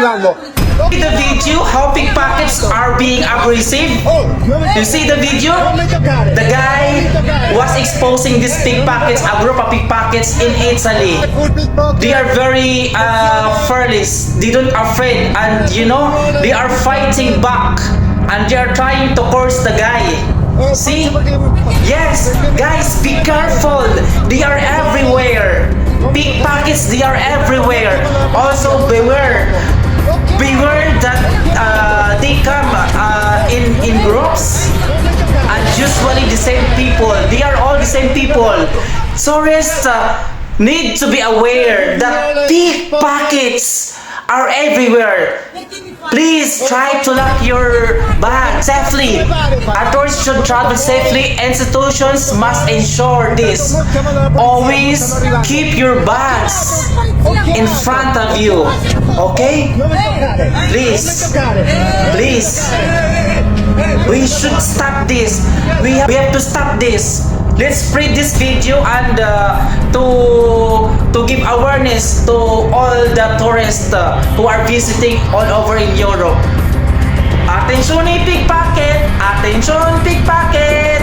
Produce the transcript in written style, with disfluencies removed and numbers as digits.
pagkakailangan mo. See the video how pickpockets are being abrasive? You see the video? The guy was exposing these pickpockets, a group of pickpockets in Italy. They are very fearless. They don't afraid, and you know they are fighting back, and they are trying to curse the guy. See? Yes, guys, be careful. They are everywhere. Pickpockets, they are everywhere. Also, beware. Beware that they come in groups, and usually the same people. They are all the same people. Tourists need to be aware that pickpockets are everywhere. Please try to lock your bag safely. Tourists should travel safely. Institutions must ensure this. Always keep your bags in front of you. Okay? Please. Please. We should stop this. We have to stop this. Let's spread this video and to give awareness to all the tourists who are visiting all over in Europe. Attention pickpocket! Attention pickpocket!